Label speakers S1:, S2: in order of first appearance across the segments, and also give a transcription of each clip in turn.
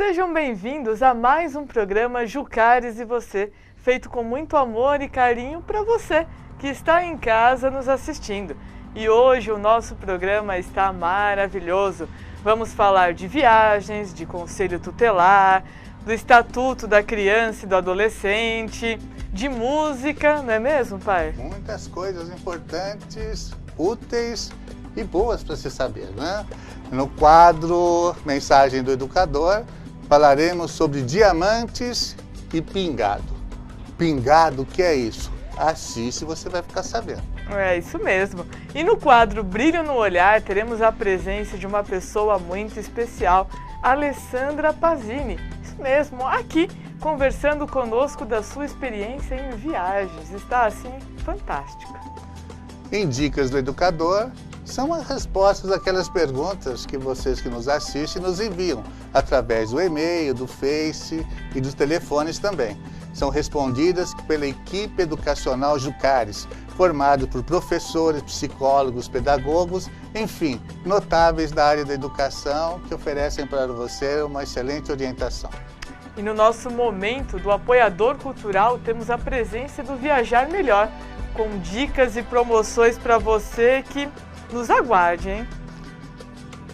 S1: Sejam bem-vindos a mais um programa Jucares e Você, feito com muito amor e carinho para você que está em casa nos assistindo. E hoje o nosso programa está maravilhoso. Vamos falar de viagens, de conselho tutelar, do Estatuto da Criança e do Adolescente, de música, não é mesmo, pai?
S2: Muitas coisas importantes, úteis e boas para se saber, né? No quadro Mensagem do Educador, falaremos sobre diamantes e pingado. Pingado, o que é isso? Assiste e você vai ficar sabendo.
S1: É isso mesmo. E no quadro Brilho no Olhar, teremos a presença de uma pessoa muito especial, Alessandra Pazini. Isso mesmo, aqui, conversando conosco da sua experiência em viagens. Está, assim, fantástico.
S2: Em Dicas do Educador, são as respostas àquelas perguntas que vocês que nos assistem nos enviam, através do e-mail, do Face e dos telefones também. São respondidas pela equipe educacional Jucares, formada por professores, psicólogos, pedagogos, enfim, notáveis da área da educação que oferecem para você uma excelente orientação.
S1: E no nosso momento do apoiador cultural, temos a presença do Viajar Melhor, com dicas e promoções para você que nos aguarde, hein?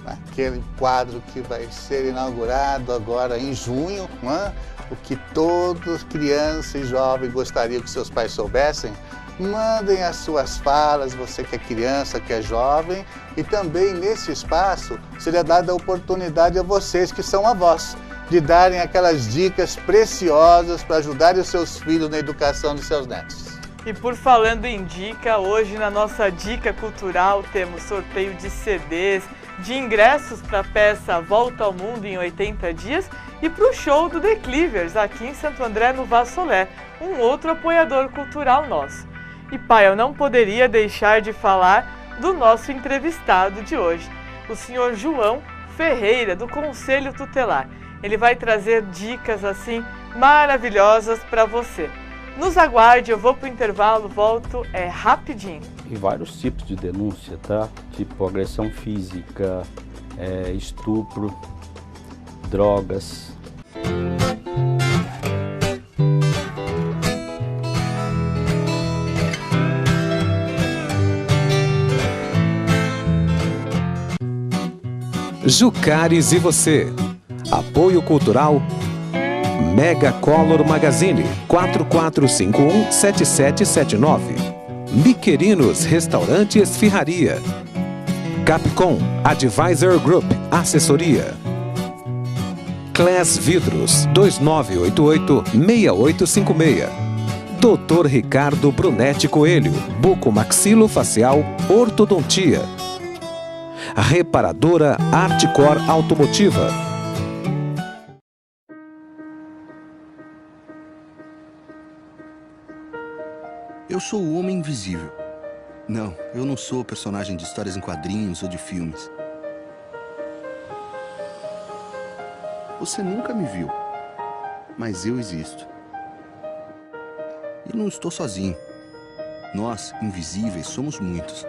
S2: Aquele quadro que vai ser inaugurado agora em junho, né? O que todos, criança e jovem, gostariam que seus pais soubessem. Mandem as suas falas, você que é criança, que é jovem, e também nesse espaço seria dada a oportunidade a vocês que são avós, de darem aquelas dicas preciosas para ajudarem os seus filhos na educação de seus netos.
S1: E por falando em dica, hoje na nossa Dica Cultural temos sorteio de CDs, de ingressos para a peça Volta ao Mundo em 80 Dias e para o show do The Cleavers, aqui em Santo André, no Vassolé, um outro apoiador cultural nosso. E pai, eu não poderia deixar de falar do nosso entrevistado de hoje, o senhor João Ferreira, do Conselho Tutelar. Ele vai trazer dicas assim maravilhosas para você. Nos aguarde, eu vou pro intervalo, volto rapidinho.
S3: E vários tipos de denúncia, tá? Tipo agressão física, estupro, drogas.
S4: Jucares e Você. Apoio Cultural Mega Color Magazine 4451-7779. Miquerinos Restaurante Esfirraria. Capcom Advisor Group Assessoria. Class Vidros 2988-6856. Dr. Ricardo Brunetti Coelho, bucomaxilofacial, ortodontia. Reparadora Artcor Automotiva.
S5: Eu sou o Homem Invisível. Não, eu não sou personagem de histórias em quadrinhos ou de filmes. Você nunca me viu, mas eu existo. E não estou sozinho. Nós, invisíveis, somos muitos.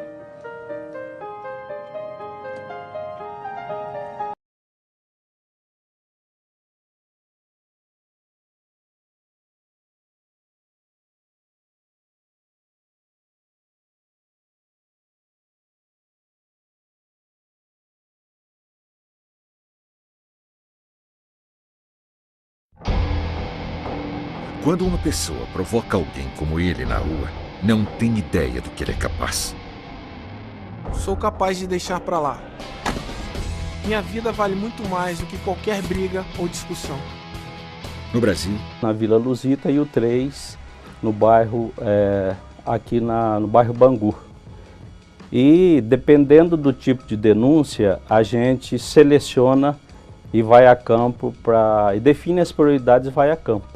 S6: Quando uma pessoa provoca alguém como ele na rua, não tem ideia do que ele é capaz.
S7: Sou capaz de deixar pra lá. Minha vida vale muito mais do que qualquer briga ou discussão.
S6: No Brasil,
S3: Na Vila Luzita e o 3, no bairro, aqui no bairro Bangu. E dependendo do tipo de denúncia, a gente seleciona e vai a campo e define as prioridades e vai a campo.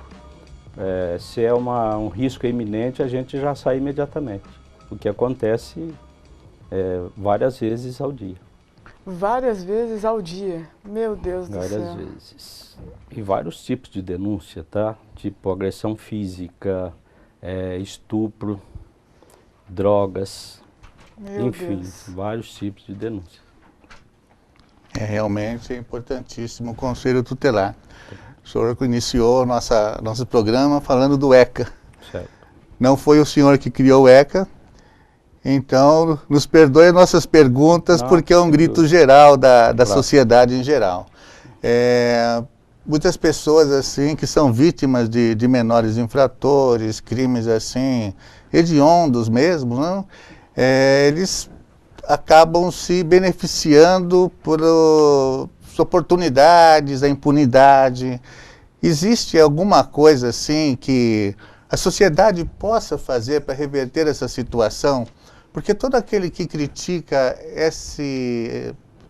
S3: Se é um risco iminente, a gente já sai imediatamente, o que acontece várias vezes ao dia.
S1: Várias vezes ao dia, meu Deus do céu.
S3: Várias vezes. E vários tipos de denúncia, tá? Tipo agressão física, estupro, drogas,
S1: Meu
S3: enfim,
S1: Deus.
S3: vários tipos de denúncia.
S2: É realmente importantíssimo o Conselho Tutelar. O senhor iniciou nosso programa falando do ECA.
S3: Certo.
S2: Não foi o senhor que criou o ECA, então nos perdoe as nossas perguntas, porque é um grito geral da sociedade em geral. Muitas pessoas assim que são vítimas de menores infratores, crimes assim, hediondos mesmo, não? Eles acabam se beneficiando por oportunidades, a impunidade. Existe alguma coisa assim que a sociedade possa fazer para reverter essa situação? Porque todo aquele que critica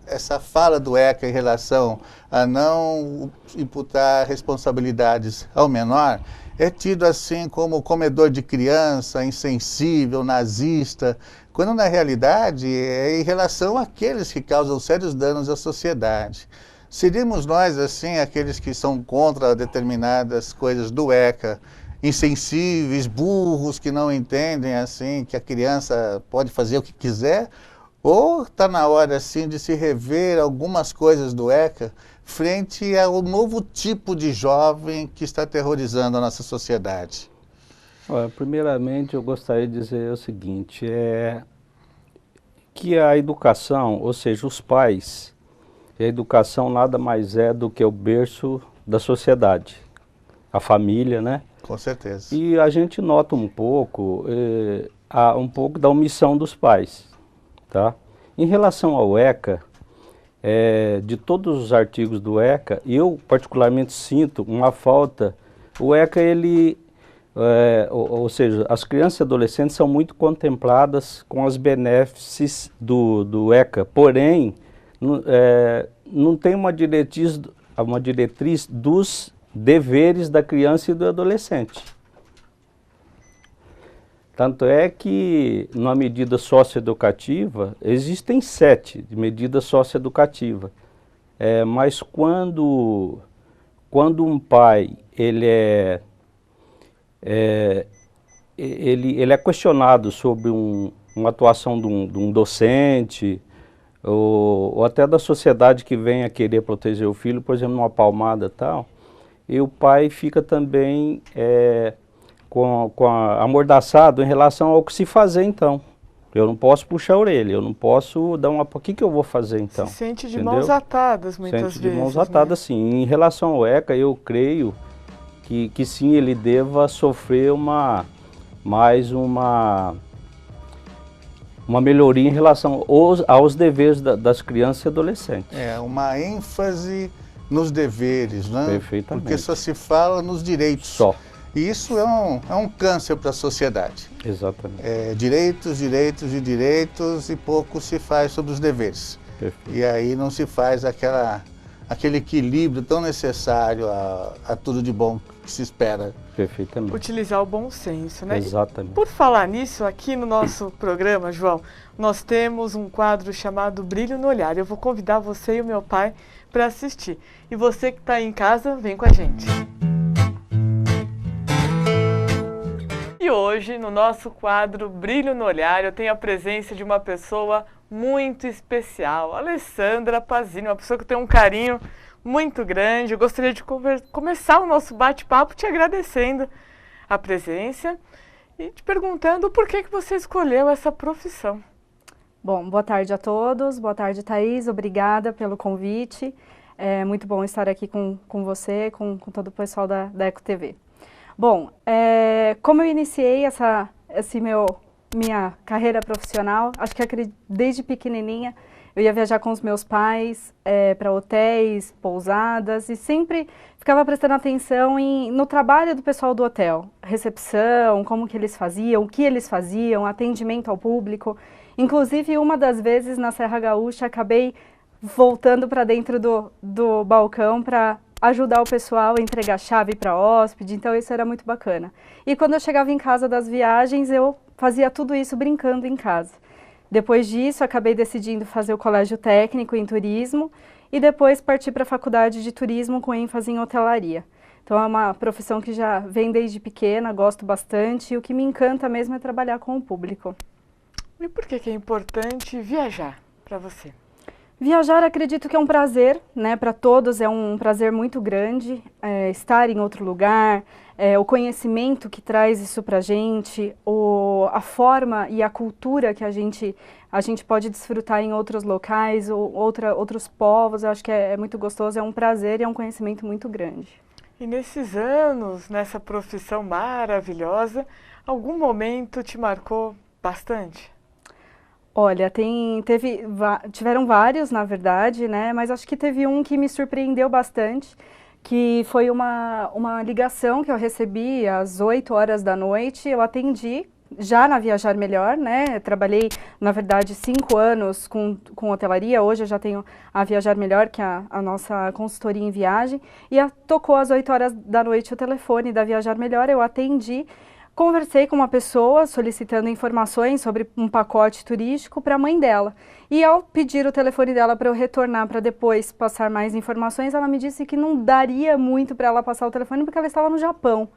S2: essa fala do ECA em relação a não imputar responsabilidades ao menor, é tido assim como comedor de criança, insensível, nazista, quando na realidade é em relação àqueles que causam sérios danos à sociedade. Seríamos nós, assim, aqueles que são contra determinadas coisas do ECA, insensíveis, burros, que não entendem, assim, que a criança pode fazer o que quiser? Ou está na hora, assim, de se rever algumas coisas do ECA frente ao novo tipo de jovem que está aterrorizando a nossa sociedade?
S3: Olha, primeiramente, eu gostaria de dizer o seguinte, que a educação, ou seja, os pais, a educação nada mais é do que o berço da sociedade, a família, né?
S2: Com certeza.
S3: E a gente nota um pouco da omissão dos pais, tá? Em relação ao ECA, de todos os artigos do ECA, eu particularmente sinto uma falta. O ECA, ou seja, as crianças e adolescentes são muito contempladas com os benefícios do ECA, porém, não tem uma diretriz dos deveres da criança e do adolescente. Tanto é que, na medida socioeducativa, existem 7 medidas socioeducativas. Mas quando um pai ele é questionado sobre uma atuação de um docente, ou até da sociedade que vem a querer proteger o filho, por exemplo, numa palmada e tal, e o pai fica também amordaçado em relação ao que se fazer então. Eu não posso puxar a orelha, eu não posso dar o que eu vou fazer então?
S1: Se sente de mãos atadas muitas vezes.
S3: Sente de mãos atadas, sim. Em relação ao ECA, eu creio que sim, ele deva sofrer mais uma melhoria em relação aos deveres das crianças e adolescentes.
S2: Uma ênfase nos deveres, né?
S3: Perfeitamente.
S2: Porque só se fala nos direitos.
S3: Só.
S2: E isso é um câncer para a sociedade.
S3: Exatamente.
S2: Direitos, direitos e direitos, e pouco se faz sobre os deveres.
S3: Perfeito.
S2: E aí não se faz aquele equilíbrio tão necessário a tudo de bom que se espera.
S3: Perfeitamente.
S1: Utilizar o bom senso, né?
S3: Exatamente.
S1: E por falar nisso, aqui no nosso programa, João, nós temos um quadro chamado Brilho no Olhar. Eu vou convidar você e o meu pai para assistir. E você que está aí em casa, vem com a gente. E hoje, no nosso quadro Brilho no Olhar, eu tenho a presença de uma pessoa muito especial, Alessandra Pazini, uma pessoa que tem um carinho muito grande. Eu gostaria de começar o nosso bate-papo te agradecendo a presença e te perguntando por que você escolheu essa profissão.
S8: Bom, boa tarde a todos, boa tarde, Thaís, obrigada pelo convite. É muito bom estar aqui com você, com todo o pessoal da Eco TV. Bom, como eu iniciei minha carreira profissional, acho que desde pequenininha eu ia viajar com os meus pais para hotéis, pousadas, e sempre ficava prestando atenção no trabalho do pessoal do hotel. Recepção, como que eles faziam, o que eles faziam, atendimento ao público. Inclusive, uma das vezes na Serra Gaúcha, acabei voltando para dentro do balcão para ajudar o pessoal a entregar chave para hóspede, então isso era muito bacana. E quando eu chegava em casa das viagens, eu fazia tudo isso brincando em casa. Depois disso, acabei decidindo fazer o colégio técnico em turismo e depois parti para a faculdade de turismo com ênfase em hotelaria. Então é uma profissão que já vem desde pequena, gosto bastante, e o que me encanta mesmo é trabalhar com o público.
S1: E por que é importante viajar para você?
S8: Viajar, acredito que é um prazer, né, para todos, é um prazer muito grande, estar em outro lugar, o conhecimento que traz isso para a gente, a forma e a cultura que a gente pode desfrutar em outros locais, outros povos, eu acho que é muito gostoso, é um prazer e é um conhecimento muito grande.
S1: E nesses anos, nessa profissão maravilhosa, algum momento te marcou bastante?
S8: Olha, tiveram vários, na verdade, né? Mas acho que teve um que me surpreendeu bastante, que foi uma ligação que eu recebi às 8 horas da noite. Eu atendi já na Viajar Melhor, né? Trabalhei, na verdade, 5 anos com hotelaria. Hoje eu já tenho a Viajar Melhor, que é a nossa consultoria em viagem. E tocou às 8 horas da noite o telefone da Viajar Melhor, eu atendi. Conversei com uma pessoa solicitando informações sobre um pacote turístico para a mãe dela. E ao pedir o telefone dela para eu retornar para depois passar mais informações, ela me disse que não daria muito para ela passar o telefone porque ela estava no Japão.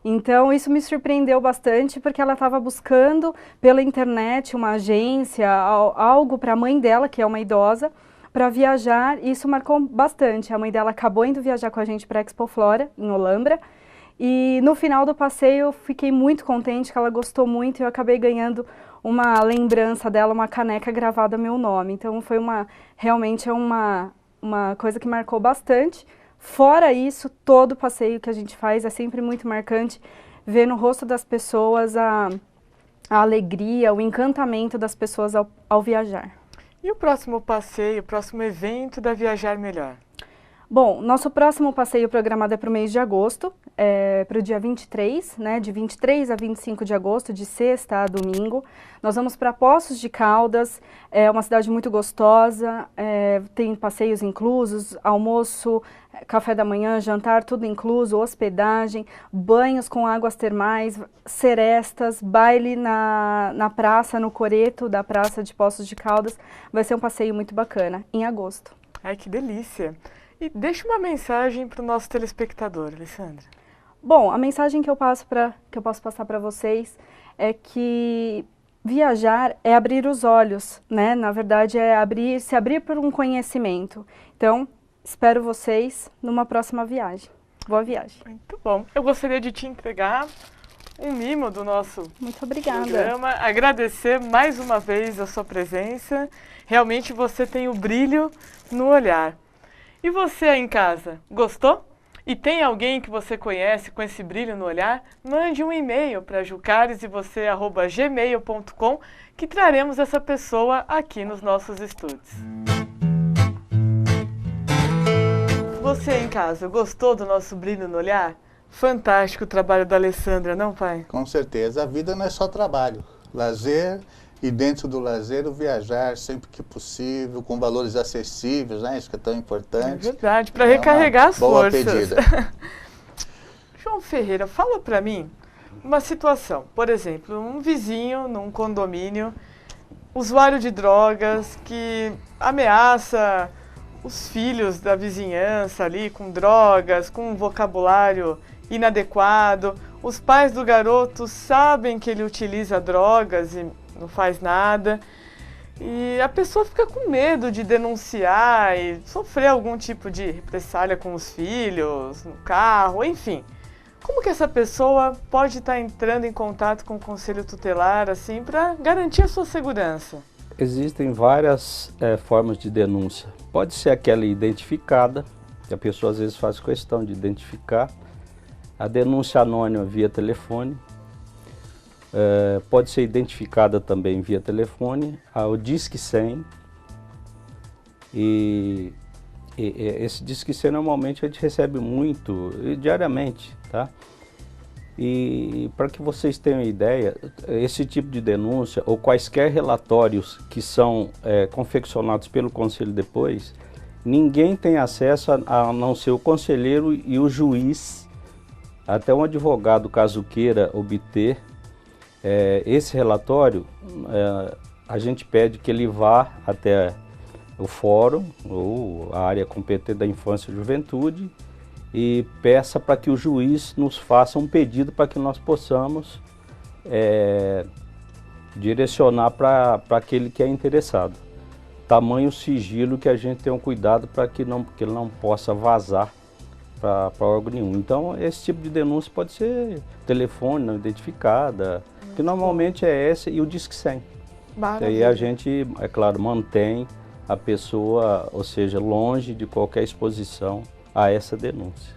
S8: Então isso me surpreendeu bastante porque ela estava buscando pela internet uma agência, algo para a mãe dela, que é uma idosa, para viajar, e isso marcou bastante. A mãe dela acabou indo viajar com a gente para a Expo Flora, em Olambra. E no final do passeio eu fiquei muito contente, que ela gostou muito, e eu acabei ganhando uma lembrança dela, uma caneca gravada a meu nome. Então foi realmente uma coisa que marcou bastante. Fora isso, todo passeio que a gente faz é sempre muito marcante, ver no rosto das pessoas a alegria, o encantamento das pessoas ao viajar.
S1: E o próximo passeio, o próximo evento da Viajar Melhor?
S8: Bom, nosso próximo passeio programado é para o mês de agosto, para o dia 23, né, de 23 a 25 de agosto, de sexta a domingo. Nós vamos para Poços de Caldas, é uma cidade muito gostosa, tem passeios inclusos, almoço, café da manhã, jantar, tudo incluso, hospedagem, banhos com águas termais, serestas, baile na praça, no coreto da praça de Poços de Caldas. Vai ser um passeio muito bacana, em agosto.
S1: Ai, que delícia! E deixa uma mensagem para o nosso telespectador, Alessandra.
S8: Bom, a mensagem que eu posso passar para vocês é que viajar é abrir os olhos, né? Na verdade, é se abrir por um conhecimento. Então, espero vocês numa próxima viagem. Boa viagem.
S1: Muito bom. Eu gostaria de te entregar um mimo do nosso
S8: Muito obrigada.
S1: programa. Agradecer mais uma vez a sua presença. Realmente você tem o brilho no olhar. E você aí em casa, gostou? E tem alguém que você conhece com esse brilho no olhar? Mande um e-mail para jucaresevocê@gmail.com que traremos essa pessoa aqui nos nossos estúdios. Você aí em casa, gostou do nosso brilho no olhar? Fantástico o trabalho da Alessandra, não, pai?
S2: Com certeza. A vida não é só trabalho. Lazer. E dentro do lazer, o viajar sempre que possível, com valores acessíveis, né? Isso que é tão importante.
S1: É verdade, para recarregar as
S2: boa
S1: forças.
S2: Pedida.
S1: João Ferreira, fala para mim uma situação. Por exemplo, um vizinho num condomínio, usuário de drogas, que ameaça os filhos da vizinhança ali com drogas, com um vocabulário inadequado. Os pais do garoto sabem que ele utiliza drogas e não faz nada, e a pessoa fica com medo de denunciar e sofrer algum tipo de represália com os filhos, no carro, enfim. Como que essa pessoa pode estar entrando em contato com o Conselho Tutelar assim para garantir a sua segurança?
S3: Existem várias formas de denúncia. Pode ser aquela identificada, que a pessoa às vezes faz questão de identificar, a denúncia anônima via telefone. Pode ser identificada também via telefone, o Disque 100, e esse Disque 100 normalmente a gente recebe muito, diariamente, tá? E para que vocês tenham ideia, esse tipo de denúncia, ou quaisquer relatórios que são confeccionados pelo Conselho depois, ninguém tem acesso a não ser o conselheiro e o juiz, até um advogado, caso queira obter esse relatório, a gente pede que ele vá até o fórum ou a área competente da infância e juventude e peça para que o juiz nos faça um pedido para que nós possamos direcionar para aquele que é interessado. tamanho sigilo que a gente tem um cuidado para que ele não possa vazar para órgão nenhum. Então, esse tipo de denúncia pode ser telefone não identificada, que normalmente é essa e o Disque 100. E aí a gente, é claro, mantém a pessoa, ou seja, longe de qualquer exposição a essa denúncia.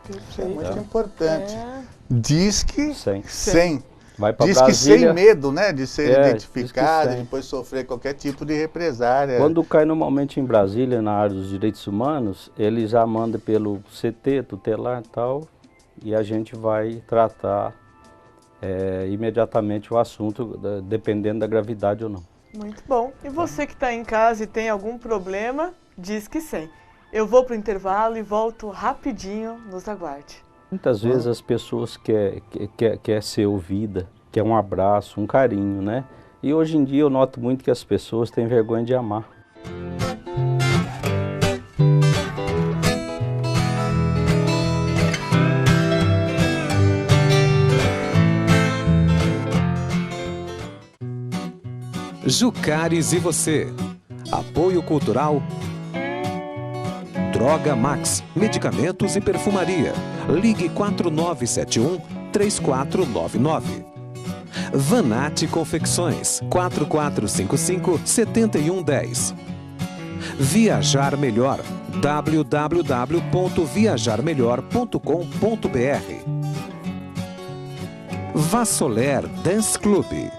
S2: Isso é muito importante. Disque 100.
S3: Vai para
S2: Disque
S3: Brasília,
S2: sem medo, né, de ser identificado,
S3: Disque 100.
S2: depois sofrer qualquer tipo de represária.
S3: Quando cai normalmente em Brasília, na área dos direitos humanos, ele já manda pelo CT, tutelar e tal, e a gente vai tratar imediatamente o assunto, dependendo da gravidade ou não.
S1: Muito bom. E você que está em casa e tem algum problema, Disque 100. Eu vou para o intervalo e volto rapidinho, nos aguarde.
S3: Muitas vezes as pessoas querem ser ouvida, quer um abraço, um carinho, né? E hoje em dia eu noto muito que as pessoas têm vergonha de amar.
S4: Jucares e você. Apoio cultural Droga Max, medicamentos e perfumaria. Ligue 4971-3499. Vanatti Confecções, 4455-7110. Viajar Melhor, www.viajarmelhor.com.br. Vassoler Dance Club.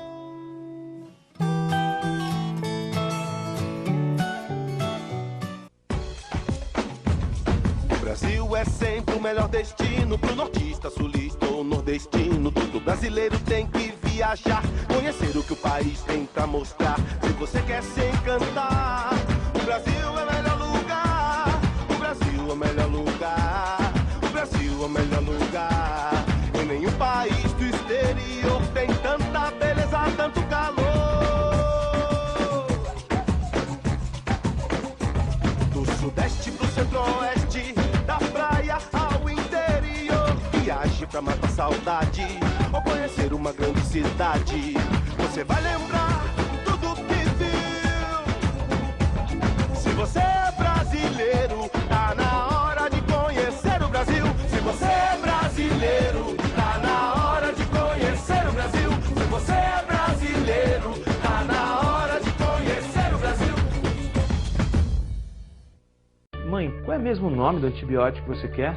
S9: É sempre o melhor destino pro nortista, sulista ou nordestino. Todo brasileiro tem que viajar, conhecer o que o país tem pra mostrar. Se você quer se encantar, o Brasil é o melhor lugar. O Brasil é o melhor lugar. O Brasil é o melhor lugar. Em nenhum país do exterior tem tanta beleza, tanto calor. Do sudeste pro centro-oeste, da praia ao interior, viaje pra matar saudade ou conhecer uma grande cidade. Você vai lembrar tudo que viu. Se você é brasileiro, tá na hora de conhecer o Brasil. Se você é brasileiro, tá na hora de conhecer o Brasil. Se você é brasileiro, tá na hora de conhecer o Brasil.
S10: Mãe, qual é mesmo o nome do antibiótico que você quer?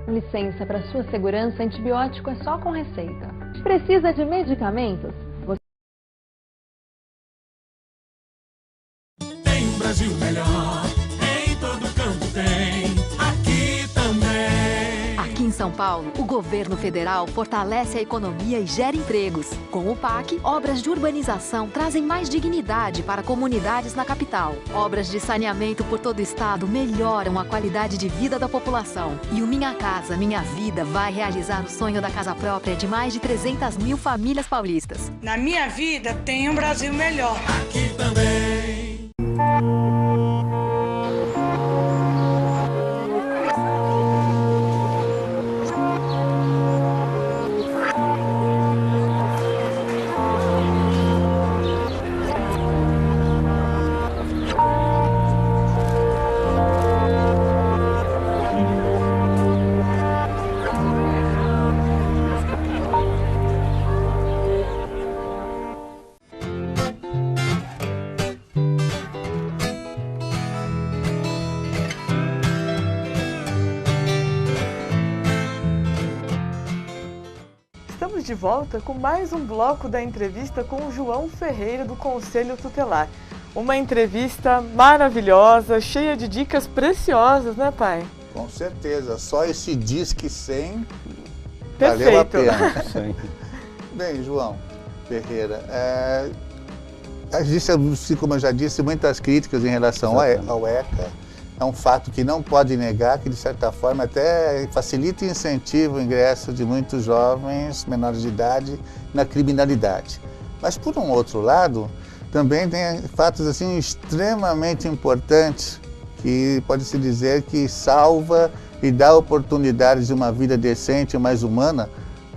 S11: Licença, para sua segurança, antibiótico é só com receita. Precisa de medicamentos?
S12: Tem um Brasil melhor, em todo canto tem, aqui também.
S13: Aqui em São Paulo, o governo federal fortalece a economia e gera empregos. Com o PAC, obras de urbanização trazem mais dignidade para comunidades na capital. Obras de saneamento por todo o estado melhoram a qualidade de vida da população. E o Minha Casa, Minha Vida vai realizar o sonho da casa própria de mais de 300 mil famílias paulistas.
S14: Na minha vida tem um Brasil melhor.
S12: Aqui também.
S1: Estamos de volta com mais um bloco da entrevista com o João Ferreira, do Conselho Tutelar. Uma entrevista maravilhosa, cheia de dicas preciosas, né, pai?
S2: Com certeza, só esse Disque 100
S1: Perfeito.
S2: Valeu a pena. Bem, João Ferreira, existe, como eu já disse, muitas críticas em relação ao ECA. É um fato que não pode negar, que de certa forma até facilita e incentiva o ingresso de muitos jovens menores de idade na criminalidade. Mas por um outro lado, também tem fatos assim extremamente importantes que pode-se dizer que salva e dá oportunidades de uma vida decente e mais humana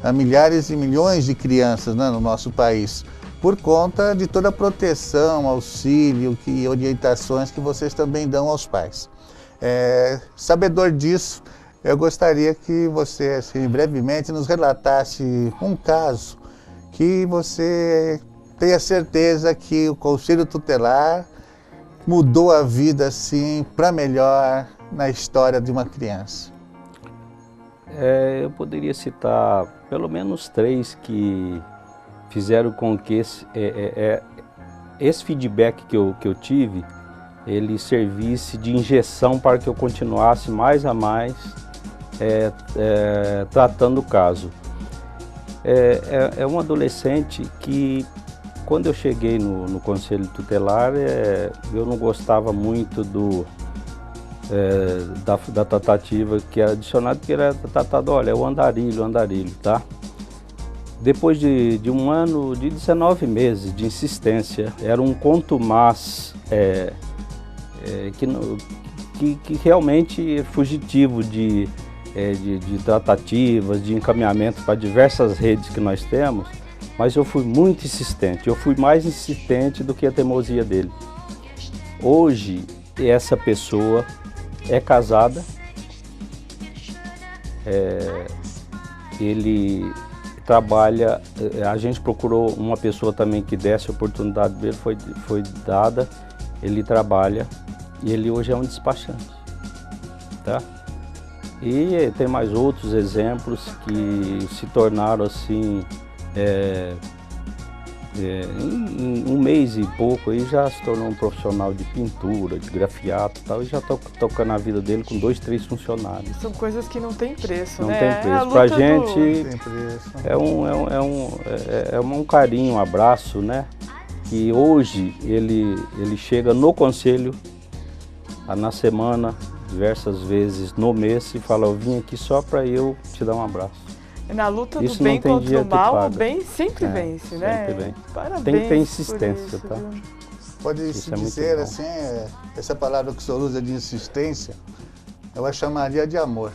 S2: a milhares e milhões de crianças, né, no nosso país. por conta de toda a proteção, auxílio e orientações que vocês também dão aos pais. Sabedor disso, eu gostaria que você, assim, brevemente, nos relatasse um caso que você tenha certeza que o Conselho Tutelar mudou a vida, assim, para melhor na história de uma criança.
S3: Eu poderia citar pelo menos 3 que fizeram com que esse feedback que eu tive, ele servisse de injeção para que eu continuasse mais a mais tratando o caso. É um adolescente que, quando eu cheguei no Conselho Tutelar, eu não gostava muito da tratativa que era adicionada, que era tratado, olha, é o andarilho, tá? Depois de um ano, de 19 meses de insistência, era um contumaz que realmente é fugitivo de tratativas, de encaminhamento para diversas redes que nós temos, mas eu fui muito insistente, eu fui mais insistente do que a teimosia dele. Hoje, essa pessoa é casada, ele trabalha, a gente procurou uma pessoa também que desse a oportunidade dele, foi dada, ele trabalha e ele hoje é um despachante, tá? E tem mais outros exemplos que se tornaram assim, em um mês e pouco aí já se tornou um profissional de pintura, de grafiato e tal, e já está tocando a vida dele com 2, 3 funcionários.
S1: São coisas que não tem preço,
S3: não
S1: né?
S3: Tem preço. Pra gente é um carinho, um abraço, né? Que hoje ele chega no conselho, na semana, diversas vezes no mês, e fala, eu vim aqui só para eu te dar um abraço.
S1: Na luta do bem contra o mal, o bem sempre vence, né?
S3: Sempre vem.
S1: Parabéns.
S3: Tem que ter insistência,
S1: isso,
S3: tá?
S2: Pode-se dizer assim, essa palavra que o senhor usa de insistência, eu a chamaria de amor.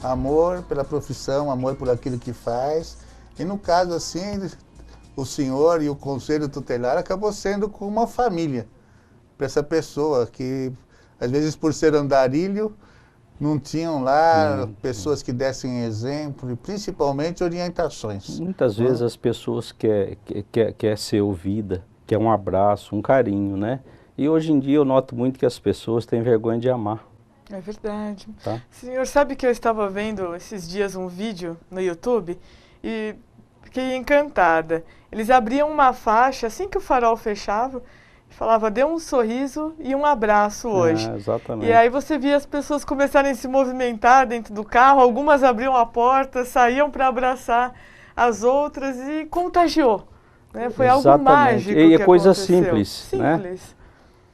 S2: Amor pela profissão, amor por aquilo que faz. E no caso assim, o senhor e o Conselho Tutelar acabou sendo como uma família para essa pessoa que, às vezes, por ser andarilho, não tinham lá pessoas que dessem exemplo e principalmente orientações.
S3: Muitas vezes as pessoas querem ser ouvida, quer um abraço, um carinho, né? E hoje em dia eu noto muito que as pessoas têm vergonha de amar.
S1: É verdade.
S3: Tá?
S1: Senhor, sabe que eu estava vendo esses dias um vídeo no YouTube e fiquei encantada. Eles abriam uma faixa assim que o farol fechava, falava, dê um sorriso e um abraço hoje.
S3: Exatamente.
S1: E aí você via as pessoas começarem a se movimentar dentro do carro, algumas abriam a porta, saíam para abraçar as outras e contagiou. Né? Foi algo mágico
S3: e
S1: que
S3: coisa
S1: aconteceu.
S3: Simples, né?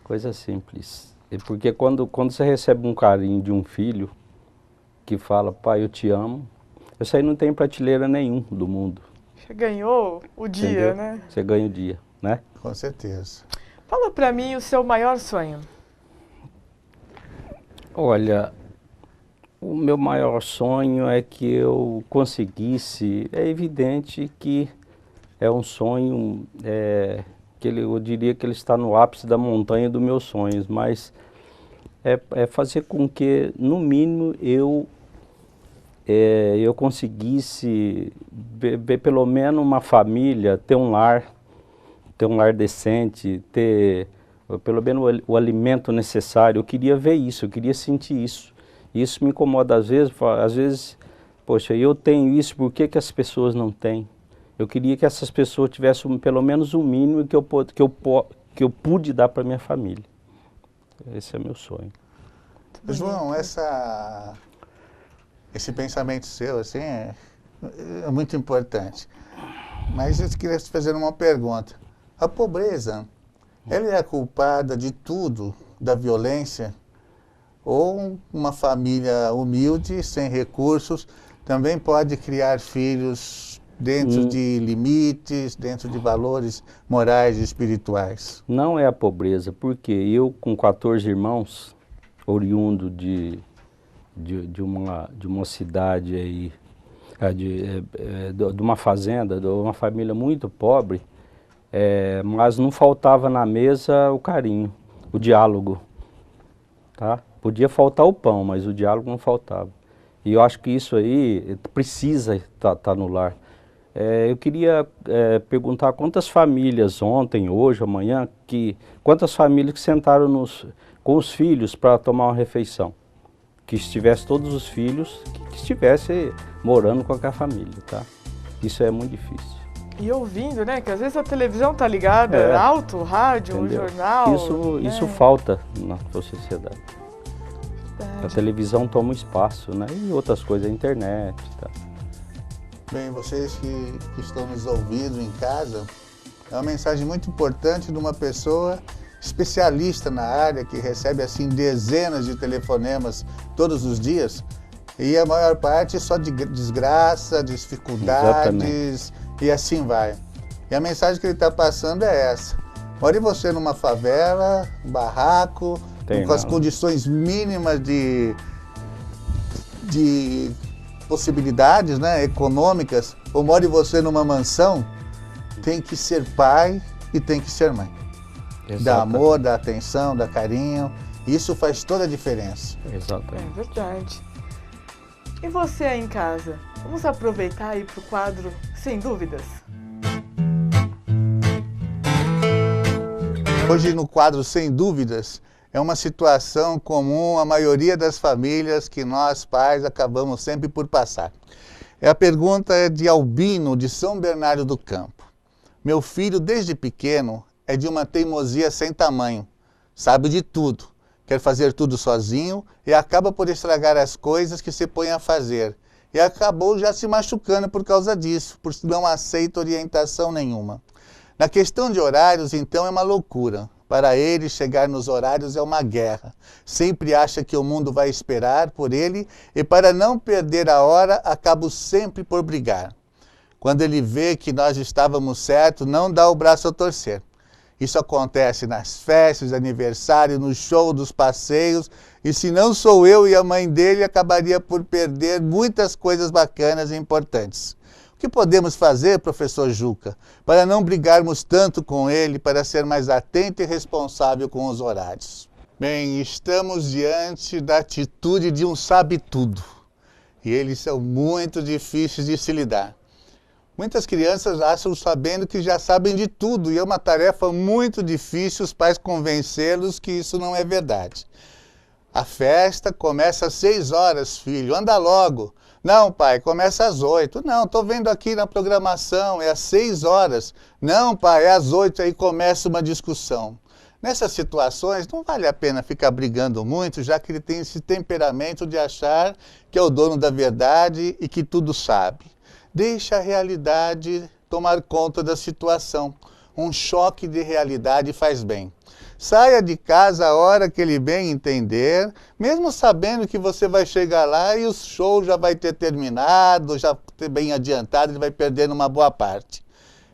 S3: Coisa simples. Porque quando você recebe um carinho de um filho que fala, pai, eu te amo, isso aí não tem prateleira nenhum do mundo.
S1: Você ganhou o dia,
S3: entendeu?
S1: né?
S3: Você ganha o dia, né?
S2: Com certeza.
S1: Fala para mim o seu maior sonho.
S3: Olha, o meu maior sonho é que eu conseguisse, é evidente que é um sonho, eu diria que ele está no ápice da montanha dos meus sonhos, mas é fazer com que, no mínimo, eu conseguisse ver pelo menos uma família, ter um lar decente, ter pelo menos o alimento necessário. Eu queria ver isso, eu queria sentir isso. Isso me incomoda às vezes, poxa, eu tenho isso, por que as pessoas não têm? Eu queria que essas pessoas tivessem pelo menos o mínimo que eu pude dar para minha família. Esse é meu sonho.
S2: João, esse pensamento seu assim, é muito importante. Mas eu queria te fazer uma pergunta. A pobreza, ela é a culpada de tudo, da violência? Ou uma família humilde, sem recursos, também pode criar filhos dentro de limites, dentro de valores morais e espirituais?
S3: Não é a pobreza, porque eu, com 14 irmãos, oriundo de uma cidade aí, de uma fazenda, de uma família muito pobre, Mas não faltava na mesa o carinho, o diálogo, tá? Podia faltar o pão, mas o diálogo não faltava. E eu acho que isso aí precisa estar no lar. Eu queria perguntar quantas famílias ontem, hoje, amanhã, quantas famílias que sentaram com os filhos para tomar uma refeição? Que estivesse todos os filhos, que estivesse morando com aquela família, tá? Isso é muito difícil.
S1: E ouvindo, né? Que às vezes a televisão tá ligada alto, rádio,
S3: entendeu?
S1: o jornal.
S3: Isso falta na sociedade. A televisão toma espaço, né? E outras coisas, a internet, tá?
S2: Bem, vocês que estão nos ouvindo em casa, é uma mensagem muito importante de uma pessoa especialista na área, que recebe assim dezenas de telefonemas todos os dias, e a maior parte só de desgraça, dificuldades, e assim vai. E a mensagem que ele está passando é essa: more você numa favela, um barraco, com as condições mínimas de possibilidades, né, econômicas, ou more você numa mansão, tem que ser pai e tem que ser mãe. Dá amor, dá atenção, dá carinho. Isso faz toda a diferença.
S3: Exatamente.
S1: É verdade. E você aí em casa? Vamos aproveitar aí para o quadro Sem Dúvidas?
S2: Hoje no quadro Sem Dúvidas, é uma situação comum à maioria das famílias que nós pais acabamos sempre por passar. A pergunta é de Albino, de São Bernardo do Campo. Meu filho, desde pequeno, é de uma teimosia sem tamanho. Sabe de tudo, quer fazer tudo sozinho e acaba por estragar as coisas que se põe a fazer. E acabou já se machucando por causa disso, por não aceita orientação nenhuma. Na questão de horários, então, é uma loucura. Para ele, chegar nos horários é uma guerra. Sempre acha que o mundo vai esperar por ele e, para não perder a hora, acabo sempre por brigar. Quando ele vê que nós estávamos certos, não dá o braço a torcer. Isso acontece nas festas, aniversário, no show, dos passeios, e se não sou eu e a mãe dele, acabaria por perder muitas coisas bacanas e importantes. O que podemos fazer, professor Juca, para não brigarmos tanto com ele, para ser mais atento e responsável com os horários? Bem, estamos diante da atitude de um sabe-tudo, e eles são muito difíceis de se lidar. Muitas crianças acham sabendo que já sabem de tudo, e é uma tarefa muito difícil os pais convencê-los que isso não é verdade. A festa começa às 6 horas, filho, anda logo. Não, pai, começa às 8. Não, estou vendo aqui na programação, é às 6 horas. Não, pai, é às 8, aí começa uma discussão. Nessas situações, não vale a pena ficar brigando muito, já que ele tem esse temperamento de achar que é o dono da verdade e que tudo sabe. Deixa a realidade tomar conta da situação. Um choque de realidade faz bem. Saia de casa a hora que ele bem entender, mesmo sabendo que você vai chegar lá e o show já vai ter terminado, já bem adiantado, ele vai perdendo uma boa parte.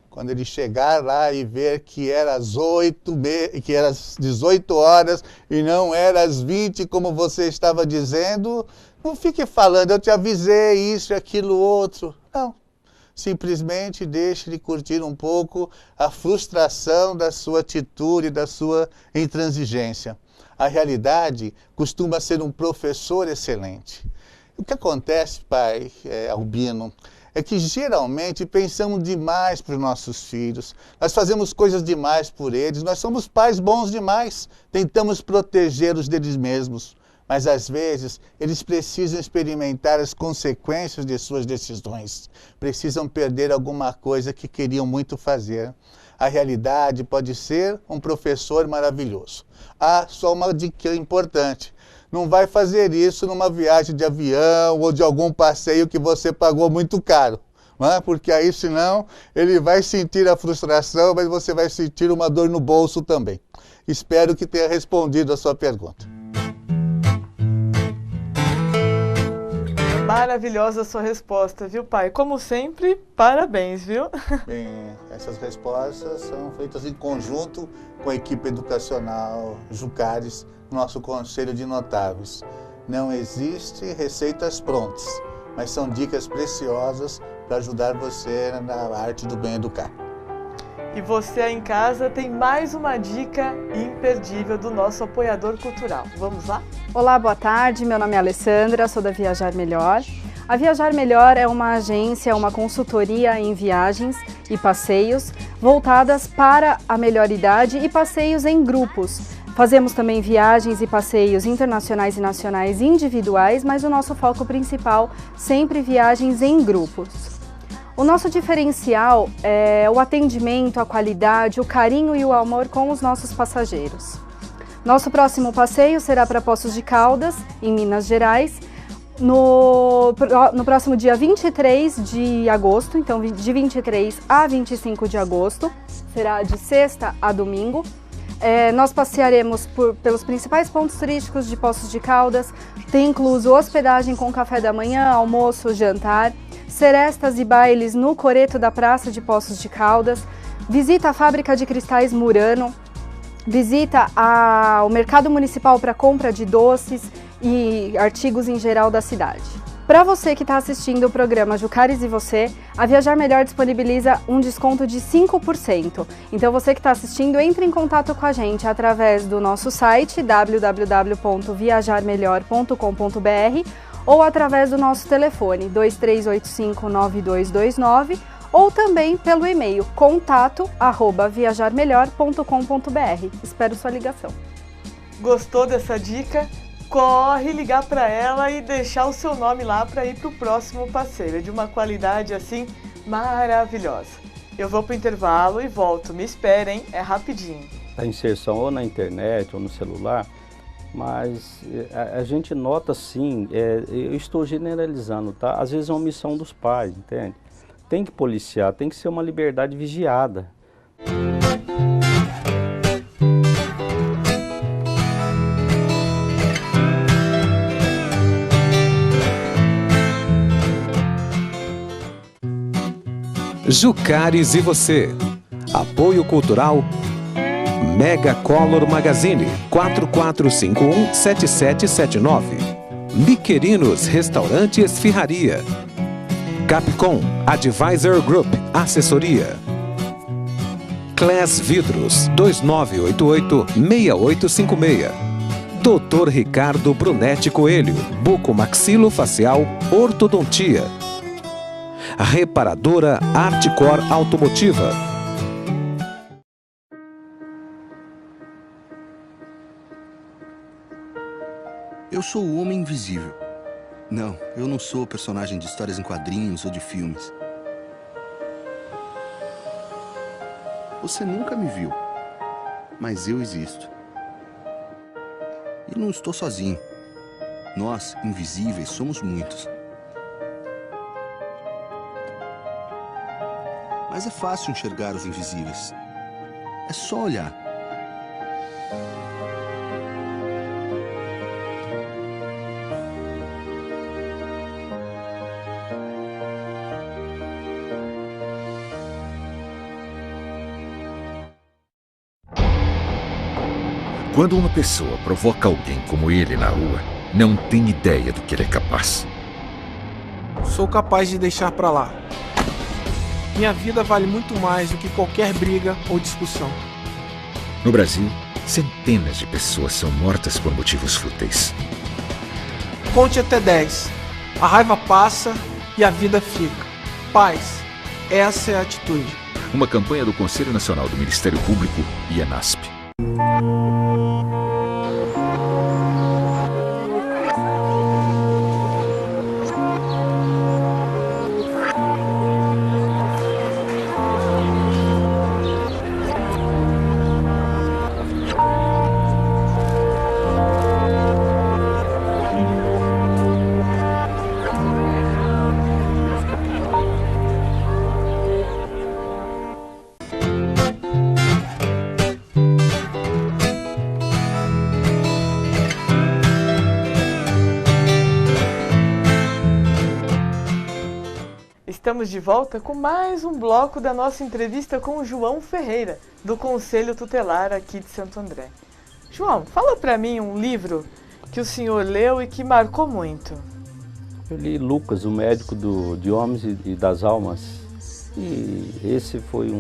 S2: Quando ele chegar lá e ver que era às 18 horas e não era às 20, como você estava dizendo, não fique falando, eu te avisei isso e aquilo outro. Não. Simplesmente deixe ele curtir um pouco a frustração da sua atitude, da sua intransigência. A realidade costuma ser um professor excelente. O que acontece, pai Albino, é que geralmente pensamos demais para os nossos filhos, nós fazemos coisas demais por eles, nós somos pais bons demais, tentamos protegê-los deles mesmos. Mas às vezes eles precisam experimentar as consequências de suas decisões. Precisam perder alguma coisa que queriam muito fazer. A realidade pode ser um professor maravilhoso. Só uma dica importante. Não vai fazer isso numa viagem de avião ou de algum passeio que você pagou muito caro. Não é? Porque aí senão ele vai sentir a frustração, mas você vai sentir uma dor no bolso também. Espero que tenha respondido a sua pergunta.
S1: Maravilhosa a sua resposta, viu, pai? Como sempre, parabéns, viu?
S2: Bem, essas respostas são feitas em conjunto com a equipe educacional Jucares, nosso Conselho de Notáveis. Não existe receitas prontas, mas são dicas preciosas para ajudar você na arte do bem educar.
S1: E você aí em casa tem mais uma dica imperdível do nosso apoiador cultural. Vamos lá?
S8: Olá, boa tarde. Meu nome é Alessandra, sou da Viajar Melhor. A Viajar Melhor é uma agência, uma consultoria em viagens e passeios voltadas para a melhor idade e passeios em grupos. Fazemos também viagens e passeios internacionais e nacionais individuais, mas o nosso foco principal sempre viagens em grupos. O nosso diferencial é o atendimento, a qualidade, o carinho e o amor com os nossos passageiros. Nosso próximo passeio será para Poços de Caldas, em Minas Gerais, no próximo dia 23 de agosto, então de 23 a 25 de agosto, será de sexta a domingo. Nós passearemos pelos principais pontos turísticos de Poços de Caldas, tem incluso hospedagem com café da manhã, almoço, jantar, serestas e bailes no coreto da Praça de Poços de Caldas, visita a Fábrica de Cristais Murano, visita o Mercado Municipal para compra de doces e artigos em geral da cidade. Para você que está assistindo o programa Jucares e Você, a Viajar Melhor disponibiliza um desconto de 5%. Então você que está assistindo, entre em contato com a gente através do nosso site www.viajarmelhor.com.br ou através do nosso telefone 2385-9229 ou também pelo e-mail contato@viajarmelhor.com.br. Espero sua ligação.
S1: Gostou dessa dica? Corre ligar para ela e deixar o seu nome lá para ir para o próximo passeio. É de uma qualidade assim maravilhosa. Eu vou para o intervalo e volto. Me esperem, é rapidinho.
S3: A inserção ou na internet ou no celular, mas a gente nota sim, eu estou generalizando, tá? Às vezes é uma omissão dos pais, entende? Tem que policiar, tem que ser uma liberdade vigiada.
S4: Jucares e Você. Apoio Cultural Mega Color Magazine 4451-7779. Liquerinos Restaurante Esfirraria. Capcom Advisor Group Assessoria. Class Vidros 2988-6856. Dr. Ricardo Brunetti Coelho, bucomaxilofacial, ortodontia. Reparadora Artcor Automotiva.
S5: Eu sou o Homem Invisível. Não, eu não sou personagem de histórias em quadrinhos ou de filmes. Você nunca me viu, mas eu existo. E não estou sozinho. Nós, invisíveis, somos muitos. Mas é fácil enxergar os invisíveis. É só olhar.
S6: Quando uma pessoa provoca alguém como ele na rua, não tem ideia do que ele é capaz.
S7: Sou capaz de deixar pra lá. Minha vida vale muito mais do que qualquer briga ou discussão.
S6: No Brasil, centenas de pessoas são mortas por motivos fúteis.
S7: Conte até 10. A raiva passa e a vida fica. Paz. Essa é a atitude.
S6: Uma campanha do Conselho Nacional do Ministério Público e ANASP.
S1: Estamos de volta com mais um bloco da nossa entrevista com o João Ferreira, do Conselho Tutelar aqui de Santo André. João, fala para mim um livro que o senhor leu e que marcou muito.
S3: Eu li Lucas, o médico de homens e das almas. E esse foi